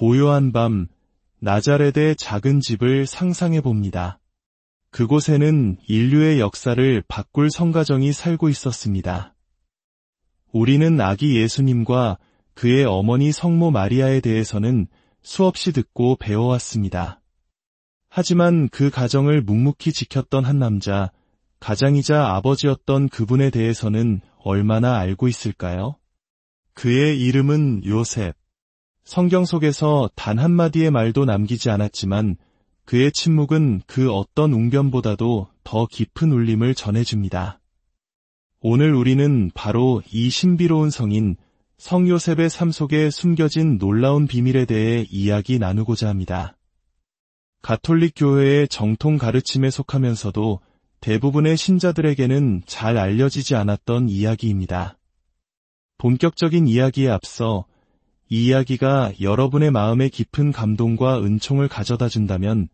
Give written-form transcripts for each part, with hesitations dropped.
고요한 밤, 나자렛의 작은 집을 상상해 봅니다. 그곳에는 인류의 역사를 바꿀 성가정이 살고 있었습니다. 우리는 아기 예수님과 그의 어머니 성모 마리아에 대해서는 수없이 듣고 배워왔습니다. 하지만 그 가정을 묵묵히 지켰던 한 남자, 가장이자 아버지였던 그분에 대해서는 얼마나 알고 있을까요? 그의 이름은 요셉. 성경 속에서 단 한마디의 말도 남기지 않았지만 그의 침묵은 그 어떤 웅변보다도 더 깊은 울림을 전해줍니다. 오늘 우리는 바로 이 신비로운 성인 성요셉의 삶 속에 숨겨진 놀라운 비밀에 대해 이야기 나누고자 합니다. 가톨릭 교회의 정통 가르침에 속하면서도 대부분의 신자들에게는 잘 알려지지 않았던 이야기입니다. 본격적인 이야기에 앞서 이 이야기가 여러분의 마음에 깊은 감동과 은총을 가져다 준다면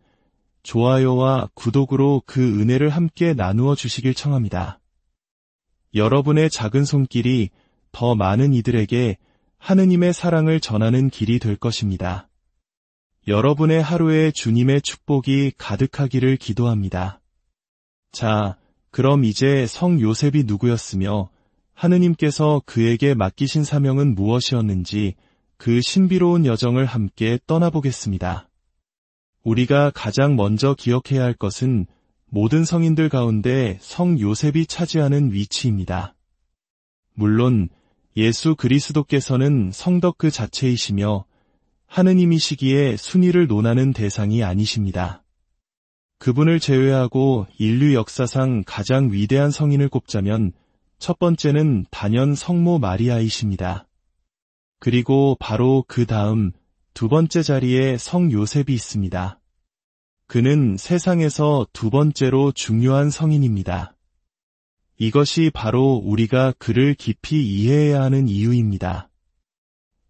좋아요와 구독으로 그 은혜를 함께 나누어 주시길 청합니다. 여러분의 작은 손길이 더 많은 이들에게 하느님의 사랑을 전하는 길이 될 것입니다. 여러분의 하루에 주님의 축복이 가득하기를 기도합니다. 자, 그럼 이제 성 요셉이 누구였으며 하느님께서 그에게 맡기신 사명은 무엇이었는지 그 신비로운 여정을 함께 떠나보겠습니다. 우리가 가장 먼저 기억해야 할 것은 모든 성인들 가운데 성 요셉이 차지하는 위치입니다. 물론 예수 그리스도께서는 성덕 그 자체이시며 하느님이시기에 순위를 논하는 대상이 아니십니다. 그분을 제외하고 인류 역사상 가장 위대한 성인을 꼽자면 첫 번째는 단연 성모 마리아이십니다. 그리고 바로 그 다음 두 번째 자리에 성 요셉이 있습니다. 그는 세상에서 두 번째로 중요한 성인입니다. 이것이 바로 우리가 그를 깊이 이해해야 하는 이유입니다.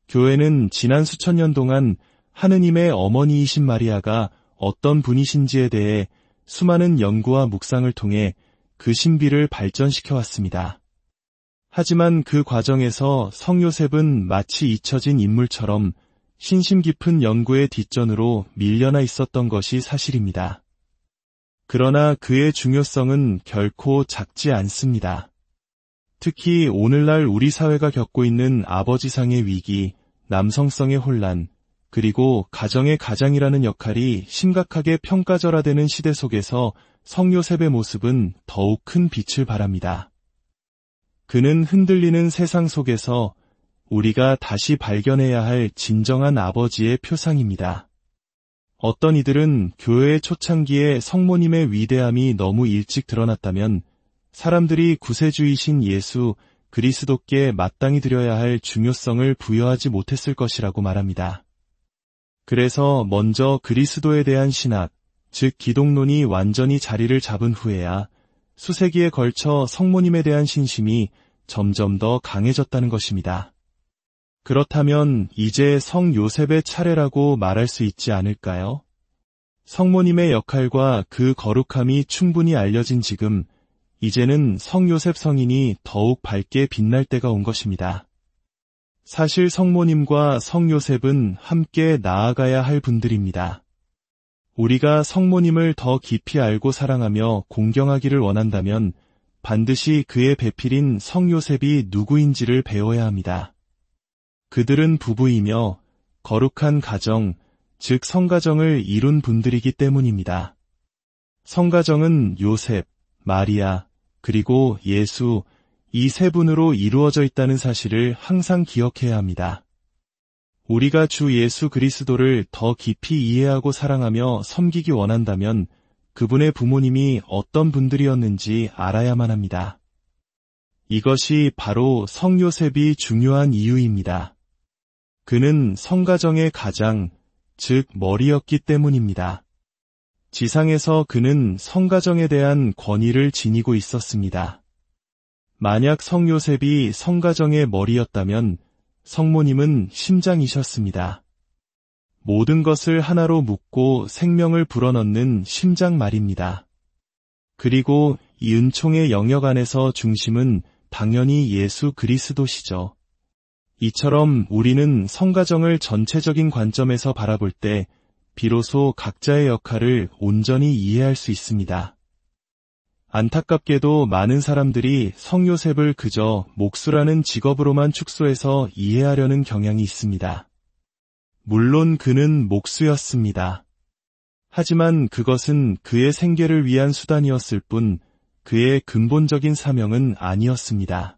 교회는 지난 수천 년 동안 하느님의 어머니이신 마리아가 어떤 분이신지에 대해 수많은 연구와 묵상을 통해 그 신비를 발전시켜 왔습니다. 하지만 그 과정에서 성 요셉은 마치 잊혀진 인물처럼 신심 깊은 연구의 뒷전으로 밀려나 있었던 것이 사실입니다. 그러나 그의 중요성은 결코 작지 않습니다. 특히 오늘날 우리 사회가 겪고 있는 아버지상의 위기, 남성성의 혼란, 그리고 가정의 가장이라는 역할이 심각하게 평가절하되는 시대 속에서 성 요셉의 모습은 더욱 큰 빛을 발합니다. 그는 흔들리는 세상 속에서 우리가 다시 발견해야 할 진정한 아버지의 표상입니다. 어떤 이들은 교회의 초창기에 성모님의 위대함이 너무 일찍 드러났다면 사람들이 구세주이신 예수 그리스도께 마땅히 드려야 할 중요성을 부여하지 못했을 것이라고 말합니다. 그래서 먼저 그리스도에 대한 신학, 즉 기독론이 완전히 자리를 잡은 후에야 수세기에 걸쳐 성모님에 대한 신심이 점점 더 강해졌다는 것입니다. 그렇다면 이제 성 요셉의 차례라고 말할 수 있지 않을까요? 성모님의 역할과 그 거룩함이 충분히 알려진 지금, 이제는 성 요셉 성인이 더욱 밝게 빛날 때가 온 것입니다. 사실 성모님과 성 요셉은 함께 나아가야 할 분들입니다. 우리가 성모님을 더 깊이 알고 사랑하며 공경하기를 원한다면 반드시 그의 배필인 성 요셉이 누구인지를 배워야 합니다. 그들은 부부이며 거룩한 가정, 즉 성가정을 이룬 분들이기 때문입니다. 성가정은 요셉, 마리아, 그리고 예수, 이 세 분으로 이루어져 있다는 사실을 항상 기억해야 합니다. 우리가 주 예수 그리스도를 더 깊이 이해하고 사랑하며 섬기기 원한다면 그분의 부모님이 어떤 분들이었는지 알아야만 합니다. 이것이 바로 성 요셉이 중요한 이유입니다. 그는 성가정의 가장, 즉 머리였기 때문입니다. 지상에서 그는 성가정에 대한 권위를 지니고 있었습니다. 만약 성 요셉이 성가정의 머리였다면 성모님은 심장이셨습니다. 모든 것을 하나로 묶고 생명을 불어넣는 심장 말입니다. 그리고 이 은총의 영역 안에서 중심은 당연히 예수 그리스도시죠. 이처럼 우리는 성가정을 전체적인 관점에서 바라볼 때 비로소 각자의 역할을 온전히 이해할 수 있습니다. 안타깝게도 많은 사람들이 성요셉을 그저 목수라는 직업으로만 축소해서 이해하려는 경향이 있습니다. 물론 그는 목수였습니다. 하지만 그것은 그의 생계를 위한 수단이었을 뿐 그의 근본적인 사명은 아니었습니다.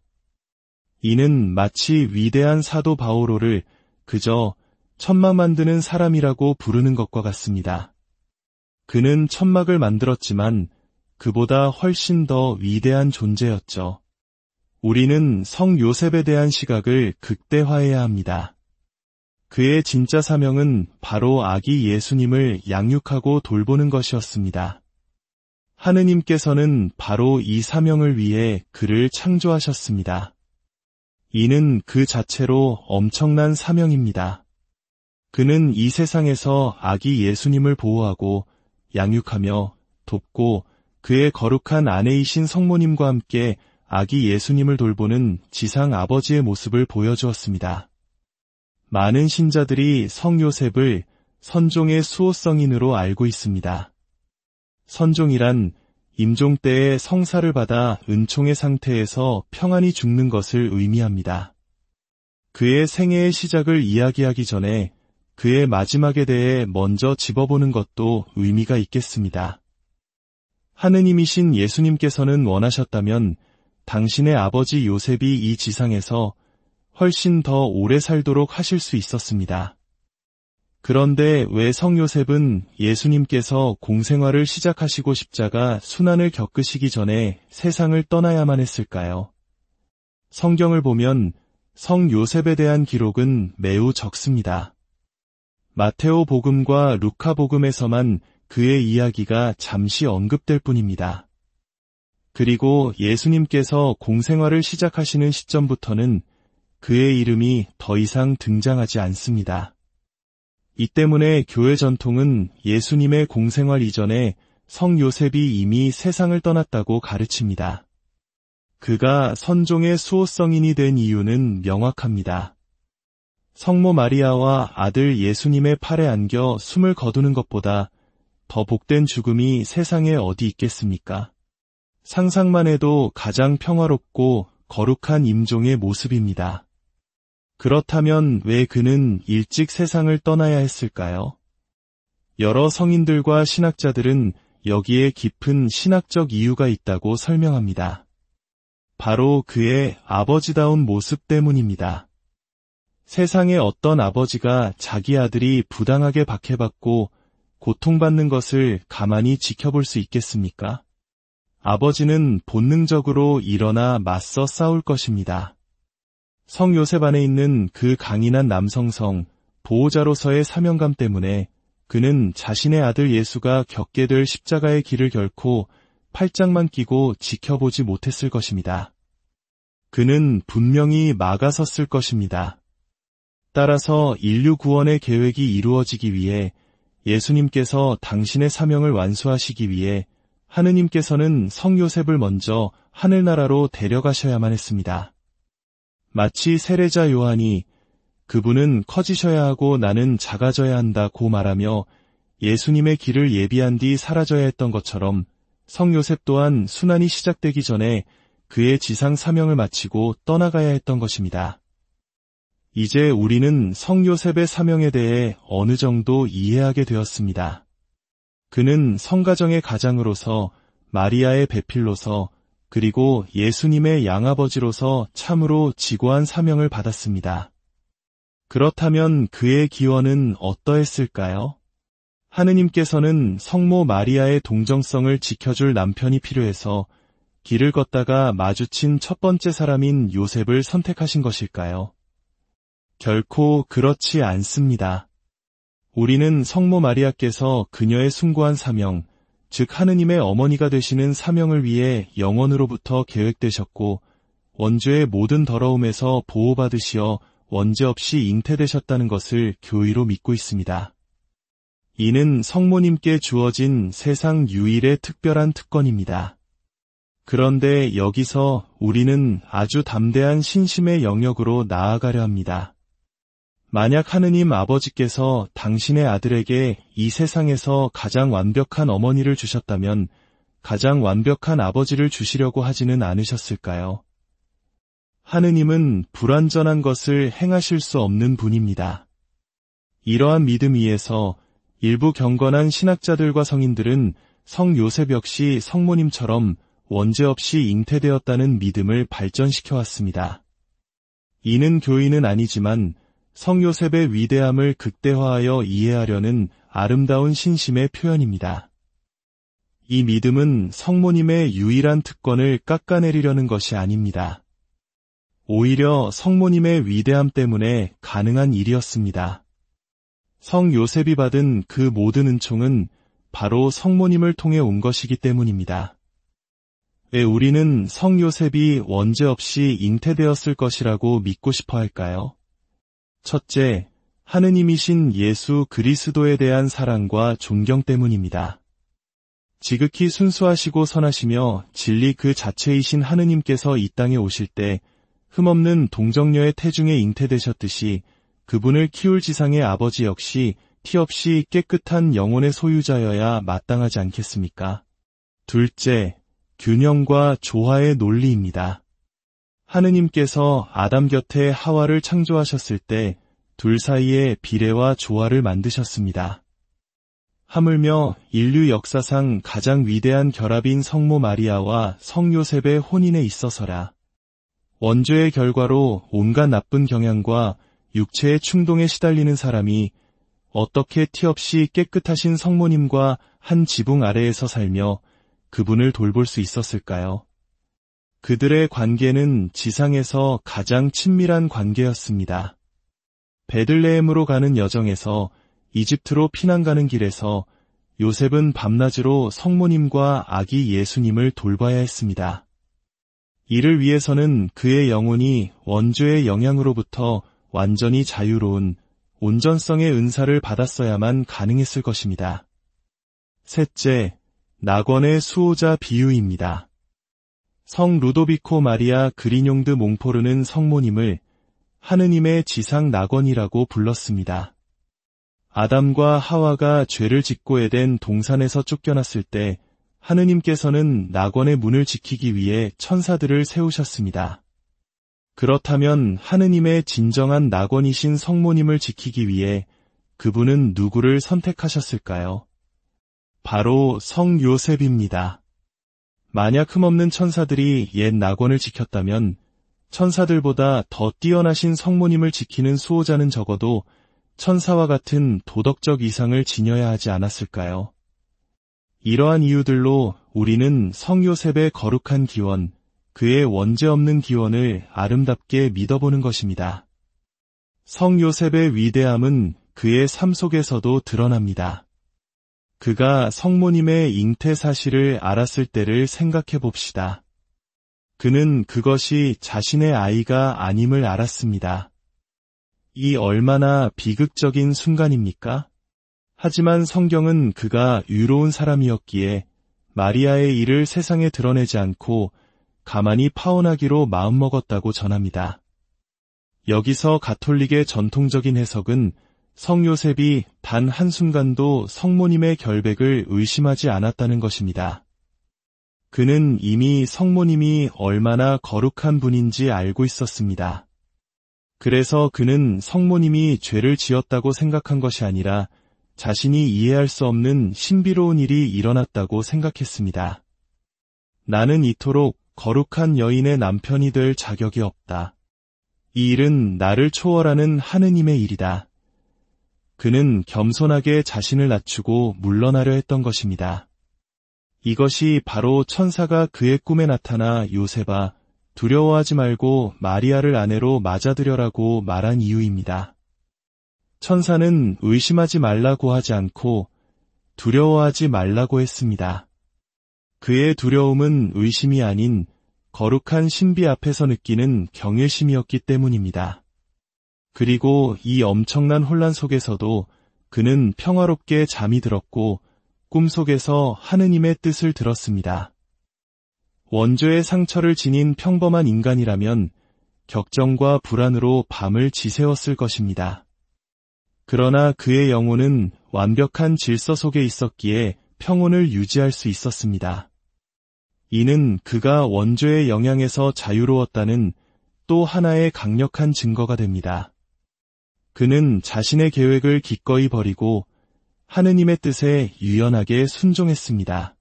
이는 마치 위대한 사도 바오로를 그저 천막 만드는 사람이라고 부르는 것과 같습니다. 그는 천막을 만들었지만 그보다 훨씬 더 위대한 존재였죠. 우리는 성 요셉에 대한 시각을 극대화해야 합니다. 그의 진짜 사명은 바로 아기 예수님을 양육하고 돌보는 것이었습니다. 하느님께서는 바로 이 사명을 위해 그를 창조하셨습니다. 이는 그 자체로 엄청난 사명입니다. 그는 이 세상에서 아기 예수님을 보호하고 양육하며 돕고 그의 거룩한 아내이신 성모님과 함께 아기 예수님을 돌보는 지상 아버지의 모습을 보여주었습니다. 많은 신자들이 성 요셉을 선종의 수호성인으로 알고 있습니다. 선종이란 임종 때에 성사를 받아 은총의 상태에서 평안히 죽는 것을 의미합니다. 그의 생애의 시작을 이야기하기 전에 그의 마지막에 대해 먼저 짚어보는 것도 의미가 있겠습니다. 하느님이신 예수님께서는 원하셨다면 당신의 아버지 요셉이 이 지상에서 훨씬 더 오래 살도록 하실 수 있었습니다. 그런데 왜 성 요셉은 예수님께서 공생활을 시작하시고 십자가 순환을 겪으시기 전에 세상을 떠나야만 했을까요? 성경을 보면 성 요셉에 대한 기록은 매우 적습니다. 마테오 복음과 루카 복음에서만 그의 이야기가 잠시 언급될 뿐입니다. 그리고 예수님께서 공생활을 시작하시는 시점부터는 그의 이름이 더 이상 등장하지 않습니다. 이 때문에 교회 전통은 예수님의 공생활 이전에 성 요셉이 이미 세상을 떠났다고 가르칩니다. 그가 선종의 수호성인이 된 이유는 명확합니다. 성모 마리아와 아들 예수님의 팔에 안겨 숨을 거두는 것보다 더 복된 죽음이 세상에 어디 있겠습니까? 상상만 해도 가장 평화롭고 거룩한 임종의 모습입니다. 그렇다면 왜 그는 일찍 세상을 떠나야 했을까요? 여러 성인들과 신학자들은 여기에 깊은 신학적 이유가 있다고 설명합니다. 바로 그의 아버지다운 모습 때문입니다. 세상에 어떤 아버지가 자기 아들이 부당하게 박해받고 고통받는 것을 가만히 지켜볼 수 있겠습니까? 아버지는 본능적으로 일어나 맞서 싸울 것입니다. 성 요셉 안에 있는 그 강인한 남성성, 보호자로서의 사명감 때문에 그는 자신의 아들 예수가 겪게 될 십자가의 길을 결코 팔짱만 끼고 지켜보지 못했을 것입니다. 그는 분명히 막아섰을 것입니다. 따라서 인류 구원의 계획이 이루어지기 위해 예수님께서 당신의 사명을 완수하시기 위해 하느님께서는 성 요셉을 먼저 하늘나라로 데려가셔야만 했습니다. 마치 세례자 요한이 그분은 커지셔야 하고 나는 작아져야 한다고 말하며 예수님의 길을 예비한 뒤 사라져야 했던 것처럼 성 요셉 또한 순환이 시작되기 전에 그의 지상 사명을 마치고 떠나가야 했던 것입니다. 이제 우리는 성 요셉의 사명에 대해 어느 정도 이해하게 되었습니다. 그는 성가정의 가장으로서 마리아의 배필로서 그리고 예수님의 양아버지로서 참으로 지고한 사명을 받았습니다. 그렇다면 그의 기원은 어떠했을까요? 하느님께서는 성모 마리아의 동정성을 지켜줄 남편이 필요해서 길을 걷다가 마주친 첫 번째 사람인 요셉을 선택하신 것일까요? 결코 그렇지 않습니다. 우리는 성모 마리아께서 그녀의 숭고한 사명, 즉 하느님의 어머니가 되시는 사명을 위해 영원으로부터 계획되셨고 원죄의 모든 더러움에서 보호받으시어 원죄 없이 잉태되셨다는 것을 교의로 믿고 있습니다. 이는 성모님께 주어진 세상 유일의 특별한 특권입니다. 그런데 여기서 우리는 아주 담대한 신심의 영역으로 나아가려 합니다. 만약 하느님 아버지께서 당신의 아들에게 이 세상에서 가장 완벽한 어머니를 주셨다면 가장 완벽한 아버지를 주시려고 하지는 않으셨을까요? 하느님은 불완전한 것을 행하실 수 없는 분입니다. 이러한 믿음 위에서 일부 경건한 신학자들과 성인들은 성 요셉 역시 성모님처럼 원죄 없이 잉태되었다는 믿음을 발전시켜 왔습니다. 이는 교인은 아니지만 성 요셉의 위대함을 극대화하여 이해하려는 아름다운 신심의 표현입니다. 이 믿음은 성모님의 유일한 특권을 깎아내리려는 것이 아닙니다. 오히려 성모님의 위대함 때문에 가능한 일이었습니다. 성 요셉이 받은 그 모든 은총은 바로 성모님을 통해 온 것이기 때문입니다. 왜 우리는 성 요셉이 원죄 없이 잉태되었을 것이라고 믿고 싶어 할까요? 첫째, 하느님이신 예수 그리스도에 대한 사랑과 존경 때문입니다. 지극히 순수하시고 선하시며 진리 그 자체이신 하느님께서 이 땅에 오실 때 흠없는 동정녀의 태중에 잉태되셨듯이 그분을 키울 지상의 아버지 역시 티 없이 깨끗한 영혼의 소유자여야 마땅하지 않겠습니까? 둘째, 균형과 조화의 논리입니다. 하느님께서 아담 곁에 하와를 창조하셨을 때 둘 사이에 비례와 조화를 만드셨습니다. 하물며 인류 역사상 가장 위대한 결합인 성모 마리아와 성 요셉의 혼인에 있어서라. 원죄의 결과로 온갖 나쁜 경향과 육체의 충동에 시달리는 사람이 어떻게 티 없이 깨끗하신 성모님과 한 지붕 아래에서 살며 그분을 돌볼 수 있었을까요? 그들의 관계는 지상에서 가장 친밀한 관계였습니다. 베들레헴으로 가는 여정에서 이집트로 피난 가는 길에서 요셉은 밤낮으로 성모님과 아기 예수님을 돌봐야 했습니다. 이를 위해서는 그의 영혼이 원죄의 영향으로부터 완전히 자유로운 온전성의 은사를 받았어야만 가능했을 것입니다. 셋째, 낙원의 수호자 비유입니다. 성 루도비코 마리아 그리뇽드 몽포르는 성모님을 하느님의 지상 낙원이라고 불렀습니다. 아담과 하와가 죄를 짓고 에덴 동산에서 쫓겨났을 때 하느님께서는 낙원의 문을 지키기 위해 천사들을 세우셨습니다. 그렇다면 하느님의 진정한 낙원이신 성모님을 지키기 위해 그분은 누구를 선택하셨을까요? 바로 성 요셉입니다. 만약 흠없는 천사들이 옛 낙원을 지켰다면 천사들보다 더 뛰어나신 성모님을 지키는 수호자는 적어도 천사와 같은 도덕적 이상을 지녀야 하지 않았을까요? 이러한 이유들로 우리는 성 요셉의 거룩한 기원, 그의 원죄 없는 기원을 아름답게 믿어보는 것입니다. 성 요셉의 위대함은 그의 삶 속에서도 드러납니다. 그가 성모님의 잉태 사실을 알았을 때를 생각해 봅시다. 그는 그것이 자신의 아이가 아님을 알았습니다. 이 얼마나 비극적인 순간입니까? 하지만 성경은 그가 의로운 사람이었기에 마리아의 일을 세상에 드러내지 않고 가만히 파혼하기로 마음먹었다고 전합니다. 여기서 가톨릭의 전통적인 해석은 성 요셉이 단 한순간도 성모님의 결백을 의심하지 않았다는 것입니다. 그는 이미 성모님이 얼마나 거룩한 분인지 알고 있었습니다. 그래서 그는 성모님이 죄를 지었다고 생각한 것이 아니라 자신이 이해할 수 없는 신비로운 일이 일어났다고 생각했습니다. 나는 이토록 거룩한 여인의 남편이 될 자격이 없다. 이 일은 나를 초월하는 하느님의 일이다. 그는 겸손하게 자신을 낮추고 물러나려 했던 것입니다. 이것이 바로 천사가 그의 꿈에 나타나 요셉아, 두려워하지 말고 마리아를 아내로 맞아들여라고 말한 이유입니다. 천사는 의심하지 말라고 하지 않고 두려워하지 말라고 했습니다. 그의 두려움은 의심이 아닌 거룩한 신비 앞에서 느끼는 경외심이었기 때문입니다. 그리고 이 엄청난 혼란 속에서도 그는 평화롭게 잠이 들었고 꿈속에서 하느님의 뜻을 들었습니다. 원죄의 상처를 지닌 평범한 인간이라면 격정과 불안으로 밤을 지새웠을 것입니다. 그러나 그의 영혼은 완벽한 질서 속에 있었기에 평온을 유지할 수 있었습니다. 이는 그가 원죄의 영향에서 자유로웠다는 또 하나의 강력한 증거가 됩니다. 그는 자신의 계획을 기꺼이 버리고 하느님의 뜻에 유연하게 순종했습니다.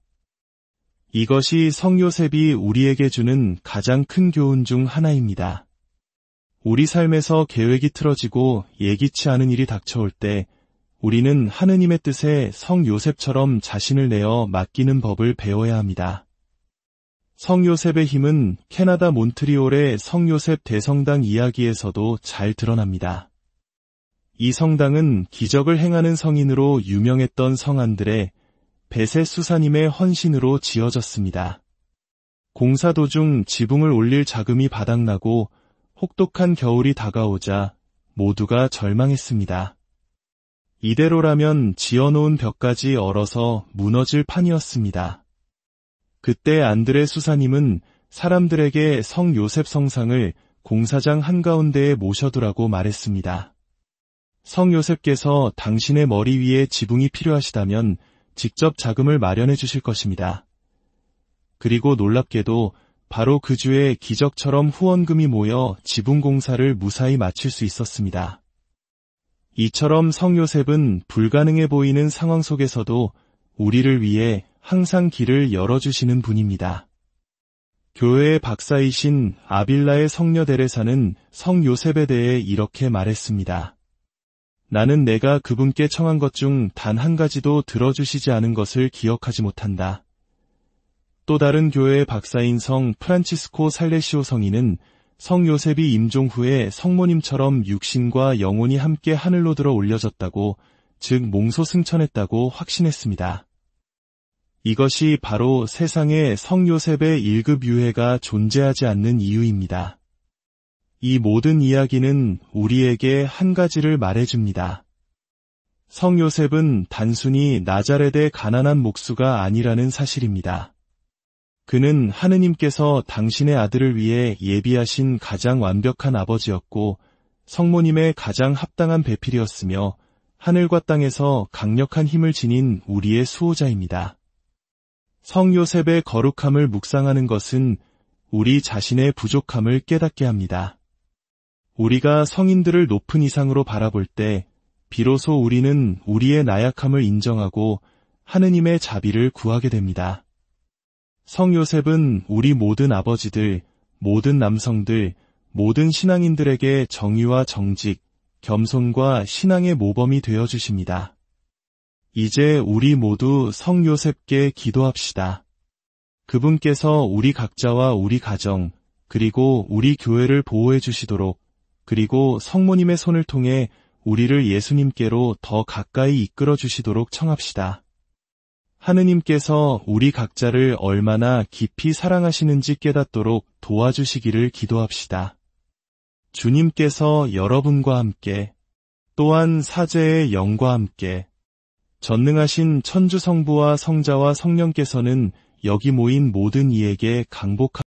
이것이 성요셉이 우리에게 주는 가장 큰 교훈 중 하나입니다. 우리 삶에서 계획이 틀어지고 예기치 않은 일이 닥쳐올 때 우리는 하느님의 뜻에 성요셉처럼 자신을 내어 맡기는 법을 배워야 합니다. 성요셉의 힘은 캐나다 몬트리올의 성요셉 대성당 이야기에서도 잘 드러납니다. 이 성당은 기적을 행하는 성인으로 유명했던 성안들의 베세 수사님의 헌신으로 지어졌습니다. 공사 도중 지붕을 올릴 자금이 바닥나고 혹독한 겨울이 다가오자 모두가 절망했습니다. 이대로라면 지어놓은 벽까지 얼어서 무너질 판이었습니다. 그때 안드레 수사님은 사람들에게 성요셉 성상을 공사장 한가운데에 모셔두라고 말했습니다. 성요셉께서 당신의 머리 위에 지붕이 필요하시다면 직접 자금을 마련해 주실 것입니다. 그리고 놀랍게도 바로 그 주에 기적처럼 후원금이 모여 지붕 공사를 무사히 마칠 수 있었습니다. 이처럼 성요셉은 불가능해 보이는 상황 속에서도 우리를 위해 항상 길을 열어주시는 분입니다. 교회의 박사이신 아빌라의 성녀 데레사는 성요셉에 대해 이렇게 말했습니다. 나는 내가 그분께 청한 것 중 단 한 가지도 들어주시지 않은 것을 기억하지 못한다. 또 다른 교회의 박사인 성 프란치스코 살레시오 성인은 성요셉이 임종 후에 성모님처럼 육신과 영혼이 함께 하늘로 들어 올려졌다고, 즉 몽소승천했다고 확신했습니다. 이것이 바로 세상에 성요셉의 1급 유해가 존재하지 않는 이유입니다. 이 모든 이야기는 우리에게 한 가지를 말해줍니다. 성요셉은 단순히 나자렛의 가난한 목수가 아니라는 사실입니다. 그는 하느님께서 당신의 아들을 위해 예비하신 가장 완벽한 아버지였고 성모님의 가장 합당한 배필이었으며 하늘과 땅에서 강력한 힘을 지닌 우리의 수호자입니다. 성요셉의 거룩함을 묵상하는 것은 우리 자신의 부족함을 깨닫게 합니다. 우리가 성인들을 높은 이상으로 바라볼 때 비로소 우리는 우리의 나약함을 인정하고 하느님의 자비를 구하게 됩니다. 성요셉은 우리 모든 아버지들, 모든 남성들, 모든 신앙인들에게 정의와 정직, 겸손과 신앙의 모범이 되어주십니다. 이제 우리 모두 성요셉께 기도합시다. 그분께서 우리 각자와 우리 가정, 그리고 우리 교회를 보호해 주시도록, 그리고 성모님의 손을 통해 우리를 예수님께로 더 가까이 이끌어 주시도록 청합시다. 하느님께서 우리 각자를 얼마나 깊이 사랑하시는지 깨닫도록 도와주시기를 기도합시다. 주님께서 여러분과 함께, 또한 사제의 영과 함께, 전능하신 천주 성부와 성자와 성령께서는 여기 모인 모든 이에게 강복하시옵소서.